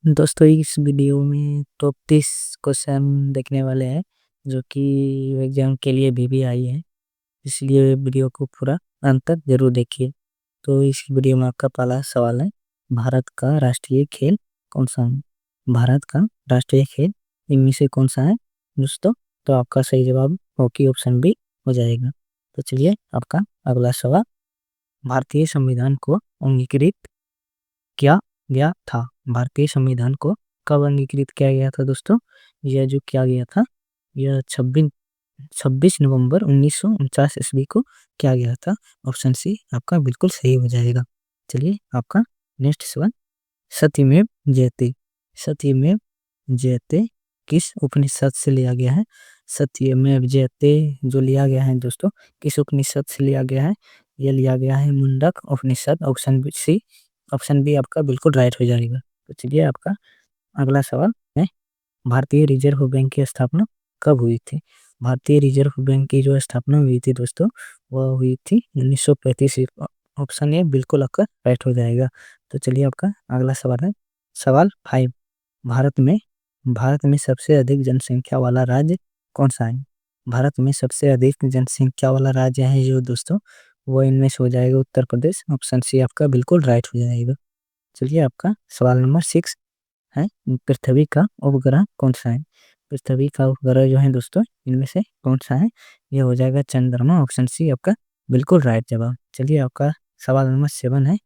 दोस्तों इस वीडियो में टॉप 30 क्वेश्चन देखने वाले हैं जो कि एग्जाम के लिए भी आई है। इसलिए वीडियो को पूरा अंत तक जरूर देखिए। तो इस वीडियो में आपका पहला सवाल है, भारत का राष्ट्रीय खेल कौन सा है? भारत का राष्ट्रीय खेल इनमें से कौन सा है दोस्तों? तो आपका सही जवाब हॉकी ऑप्शन बी हो जाएगा। तो चलिए आपका अगला सवाल, भारतीय संविधान को अंगीकृत किया गया था? भारतीय संविधान को कब अंगीकृत किया गया था दोस्तों? यह जो किया गया था, यह 26 नवंबर 1949 ईस्वी को किया गया था। ऑप्शन सी आपका बिल्कुल सही हो जाएगा। चलिए आपका नेक्स्ट सवाल, सत्यमेव जयते, सत्यमेव जयते किस उपनिषद से लिया गया है? सत्यमेव जयते जो लिया गया है दोस्तों, किस उपनिषद से लिया गया है? यह लिया गया है मुंडक उपनिषद। ऑप्शन सी, ऑप्शन बी आपका बिल्कुल राइट हो जाएगा। तो चलिए आपका अगला सवाल है, भारतीय रिजर्व बैंक की स्थापना कब हुई थी? भारतीय रिजर्व बैंक की जो स्थापना हुई थी दोस्तों, वह हुई थी 1935। ऑप्शन ए बिल्कुल आपका राइट हो जाएगा। तो चलिए आपका अगला सवाल है, सवाल 5, भारत में भारत में सबसे अधिक जनसंख्या वाला राज्य कौन सा है? भारत में सबसे अधिक जनसंख्या वाला राज्य है जो दोस्तों, वो इनमें से हो जाएगा उत्तर प्रदेश। ऑप्शन सी आपका बिल्कुल राइट हो जाएगा। चलिए आपका सवाल नंबर 6 है, पृथ्वी का उपग्रह कौन सा है? पृथ्वी का उपग्रह जो है दोस्तों, इनमें से कौन सा है? यह हो जाएगा चंद्रमा। ऑप्शन सी आपका बिल्कुल राइट जवाब। चलिए आपका सवाल नंबर 7 है,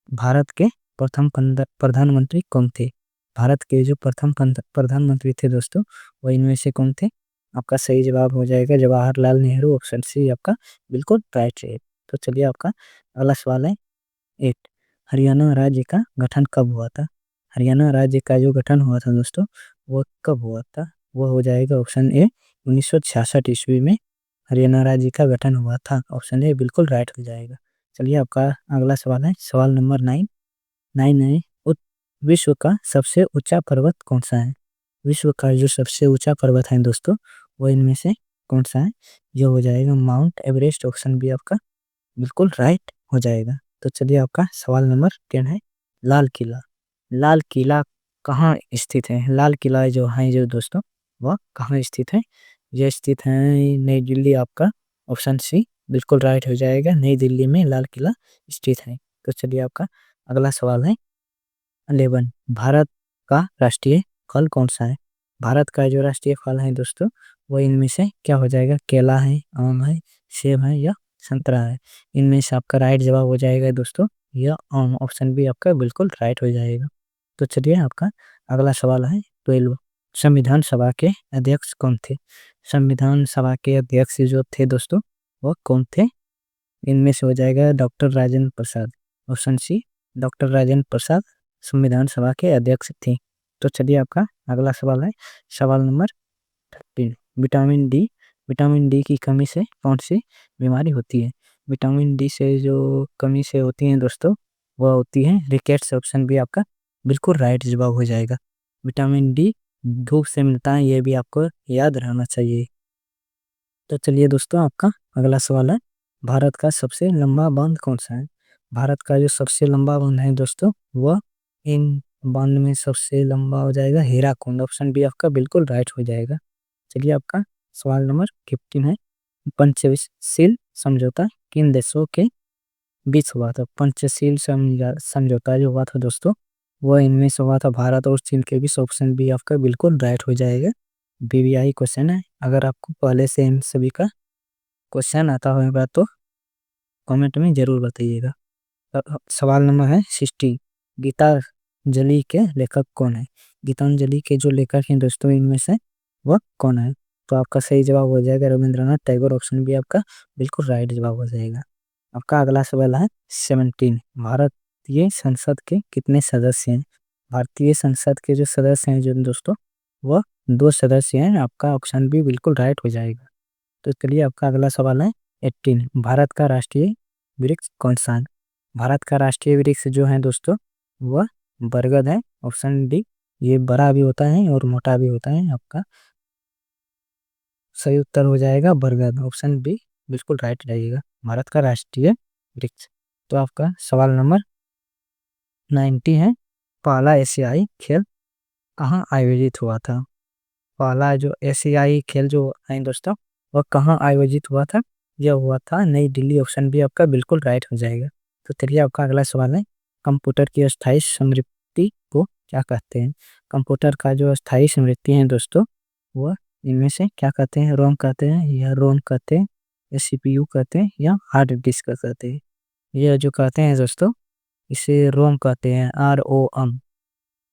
भारत के प्रथम प्रधानमंत्री कौन थे? भारत के जो प्रथम प्रधानमंत्री थे दोस्तों, वो इनमें से कौन थे? आपका सही जवाब हो जाएगा जवाहरलाल नेहरू। ऑप्शन सी आपका बिल्कुल राइट है। तो चलिए आपका अगला सवाल है, 8, हरियाणा राज्य का गठन कब हुआ था? हरियाणा राज्य का जो गठन हुआ था दोस्तों, वो कब हुआ था? वो हो जाएगा ऑप्शन ए 1966 ईस्वी में हरियाणा राज्य का गठन हुआ था। ऑप्शन ए बिल्कुल राइट हो जाएगा। चलिए आपका अगला सवाल है, सवाल नंबर 9, 9 है, विश्व का सबसे ऊंचा पर्वत कौन सा है? विश्व का जो सबसे ऊंचा पर्वत है दोस्तों, वो इनमें से कौन सा है? जो हो जाएगा माउंट एवरेस्ट। ऑप्शन बी आपका बिल्कुल राइट हो जाएगा। तो चलिए आपका सवाल नंबर 10 है, लाल किला, लाल किला कहाँ स्थित है? लाल किला जो है जो दोस्तों, वह कहाँ स्थित है? यह स्थित है नई दिल्ली। आपका ऑप्शन सी बिल्कुल राइट हो जाएगा, नई दिल्ली में लाल किला स्थित है। तो चलिए आपका अगला सवाल है, 11, भारत का राष्ट्रीय फल कौन सा है? भारत का जो राष्ट्रीय फल है दोस्तों, वो इनमें से क्या हो जाएगा? केला है, आम है, सेब है या संतरा है? इनमें से आपका राइट जवाब हो जाएगा दोस्तों यह आम। ऑप्शन बी आपका बिल्कुल राइट हो जाएगा। तो चलिए आपका अगला सवाल है, 12, संविधान सभा के अध्यक्ष कौन थे? संविधान सभा के अध्यक्ष जो थे दोस्तों, वो कौन थे? इनमें से हो जाएगा doctor Rajendra Prasad. Option C doctor Rajendra Prasad संविधान सभा के अध्यक्ष थे। तो चलिए आपका अगला सवाल है, सवाल number 13, vitamin D, vitamin D की कमी से कौन सी बीमारी होती है? विटामिन डी से जो कमी से होती है दोस्तों, वह होती है रिकेट्स। ऑप्शन भी आपका बिल्कुल राइट जवाब हो जाएगा। विटामिन डी धूप से मिलता है, यह भी आपको याद रहना चाहिए। तो चलिए दोस्तों आपका अगला सवाल है, भारत का सबसे लंबा बांध कौन सा है? भारत का जो सबसे लंबा बांध है दोस्तों, वह इन बांध में सबसे लंबा हो जाएगा हीराकुंड। ऑप्शन बी आपका बिल्कुल राइट हो जाएगा। चलिए आपका सवाल नंबर 15 है, पंचशील समझौता किन देशों के बीच हुआ था? पंचशील समझौता जो हुआ था दोस्तों, वह इनमें से हुआ था भारत और चीन के बीच। ऑप्शन बी आपका बिल्कुल राइट हो जाएगा। बीवीआई क्वेश्चन है, अगर आपको पहले से इन सभी का क्वेश्चन आता होगा तो कमेंट में जरूर बताइएगा। सवाल नंबर है 16, गीतांजलि के लेखक कौन है? गीतांजलि के जो लेखक हैं दोस्तों, इनमें से वह कौन है? तो आपका सही जवाब हो जाएगा रविंद्रनाथ टैगोर। ऑप्शन भी आपका बिल्कुल राइट जवाब हो जाएगा। आपका अगला सवाल है 17, भारतीय संसद के कितने सदस्य हैं? भारतीय संसद के जो सदस्य हैं जो दोस्तों, वह 2 सदस्य हैं। आपका ऑप्शन भी बिल्कुल राइट हो जाएगा। तो चलिए आपका अगला सवाल है 18, भारत का राष्ट्रीय वृक्ष कौन सा है? भारत का राष्ट्रीय वृक्ष जो है दोस्तों, वह बरगद है। ऑप्शन डी, ये बड़ा भी होता है और मोटा भी होता है। आपका सही उत्तर हो जाएगा बरगद। ऑप्शन बी बिल्कुल राइट रहेगा, भारत का राष्ट्रीय वृक्ष। तो आपका सवाल नंबर 90 है, पहला एशियाई खेल कहाँ आयोजित हुआ था? पहला जो एशियाई खेल जो है दोस्तों, वह कहाँ आयोजित हुआ था? यह हुआ था नई दिल्ली। ऑप्शन बी आपका बिल्कुल राइट हो जाएगा। तो चलिए आपका अगला सवाल है, कंप्यूटर की अस्थायी स्मृति को क्या कहते हैं? कंप्यूटर का जो अस्थायी स्मृति है दोस्तों, वह इनमें से क्या कहते हैं? रोम कहते हैं, या रोम कहते हैं, या सीपीयू कहते हैं, या हार्ड डिस्क कहते हैं? यह जो कहते हैं दोस्तों, इसे रोम कहते हैं, ROM।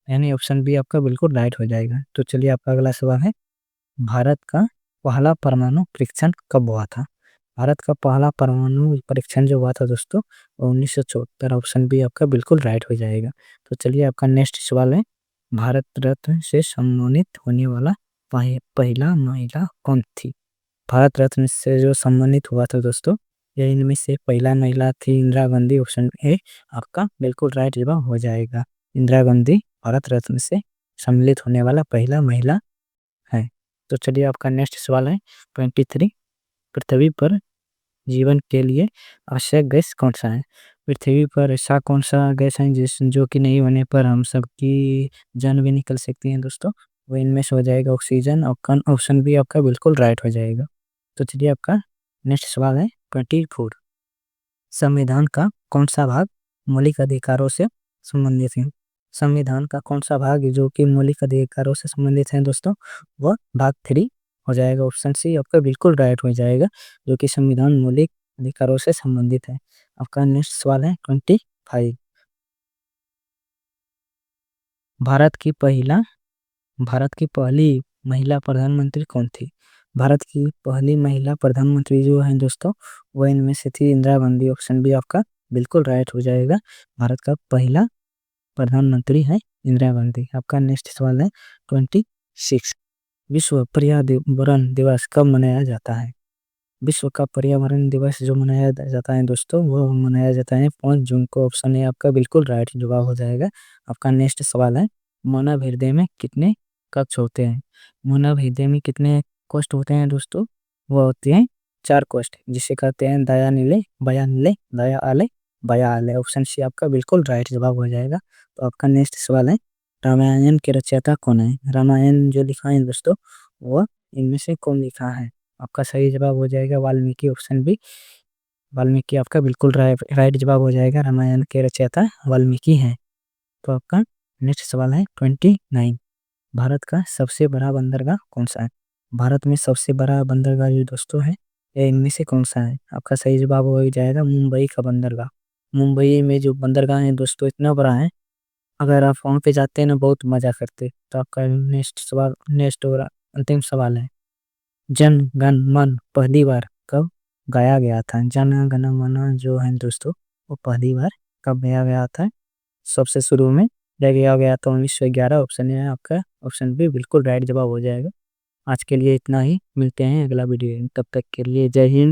यानी ऑप्शन बी आपका बिल्कुल राइट हो जाएगा। तो चलिए आपका अगला सवाल है, भारत का पहला परमाणु परीक्षण कब हुआ था? भारत का पहला परमाणु परीक्षण जो हुआ था दोस्तों, 1974। ऑप्शन बी आपका बिल्कुल राइट हो जाएगा। तो चलिए आपका नेक्स्ट सवाल है, भारत रत्न से सम्मानित होने वाला पहला महिला कौन थी? भारत रत्न से जो सम्मानित हुआ था दोस्तों, यह इनमें से पहला महिला थी इंदिरा गांधी। ऑप्शन ए आपका बिल्कुल राइट जवाब हो जाएगा। इंदिरा गांधी भारत रत्न से सम्मिलित होने वाला पहला महिला है। तो चलिए आपका नेक्स्ट सवाल है, 23, पृथ्वी पर जीवन के लिए आवश्यक गैस कौन सा है? पृथ्वी पर ऐसा कौन सा गैस है जिस जो कि नहीं होने पर हम सबकी जान भी निकल सकती है दोस्तों? वो इनमें से हो जाएगा ऑक्सीजन। और ऑप्शन बी आपका बिल्कुल राइट हो जाएगा। तो चलिए आपका नेक्स्ट सवाल है, 24, संविधान का कौन सा भाग मौलिक अधिकारों से संबंधित है? संविधान का कौन सा भाग जो कि मौलिक अधिकारों से संबंधित है दोस्तों, वह भाग 3 हो जाएगा। ऑप्शन सी आपका बिल्कुल राइट हो जाएगा, जो कि संविधान मौलिक अधिकारों से संबंधित है। आपका नेक्स्ट सवाल है, 25, भारत की पहला भारत की पहली महिला प्रधानमंत्री कौन थी? भारत की पहली महिला प्रधानमंत्री जो है दोस्तों, वह इनमें से थी इंदिरा गांधी। ऑप्शन बी आपका बिल्कुल राइट हो जाएगा। भारत का पहला प्रधानमंत्री है इंदिरा गांधी। आपका नेक्स्ट सवाल है, 26, विश्व पर्यावरण दिवस कब मनाया जाता है? विश्व का पर्यावरण दिवस जो मनाया जाता है दोस्तों, वो मनाया जाता है 5 जून को। ऑप्शन ए आपका बिल्कुल राइट जवाब हो जाएगा। आपका नेक्स्ट सवाल है, मानव हृदय में कितने कक्ष होते हैं? मानव हृदय में कितने कोष्ठ होते हैं दोस्तों? वो होते हैं 4 कोष्ठ, जिसे कहते हैं दया नीले, बया नीले, दया आले, बया आले। ऑप्शन सी आपका बिल्कुल राइट जवाब हो जाएगा। तो आपका नेक्स्ट सवाल है, रामायण के रचयिता कौन है? रामायण जो लिखा है दोस्तों, वो इनमें से कौन लिखा है? आपका सही जवाब हो जाएगा वाल्मीकि। ऑप्शन बी वाल्मीकि आपका बिल्कुल राइट जवाब हो जाएगा। रामायण के रचयिता वाल्मीकि हैं। तो आपका नेक्स्ट सवाल है, 29, भारत का सबसे बड़ा बंदरगाह कौन सा है? भारत में सबसे बड़ा बंदरगाह जो दोस्तों है, ये इनमें से कौन सा है? आपका सही जवाब हो जाएगा मुंबई का बंदरगाह। मुंबई में जो बंदरगाह है दोस्तों, इतना बड़ा है, अगर आप वहाँ पे जाते हैं ना, बहुत मजा करते। तो आपका नेक्स्ट और अंतिम सवाल है, जन गण मन पहली बार कब गाया गया था? जन गण मन जो है दोस्तों, वो पहली बार कब गाया गया था? सबसे शुरू में जब गाया गया था 1911। ऑप्शन है आपका, ऑप्शन बी बिल्कुल राइट जवाब हो जाएगा। आज के लिए इतना ही, मिलते हैं अगला वीडियो में। तब तक के लिए जय हिंद।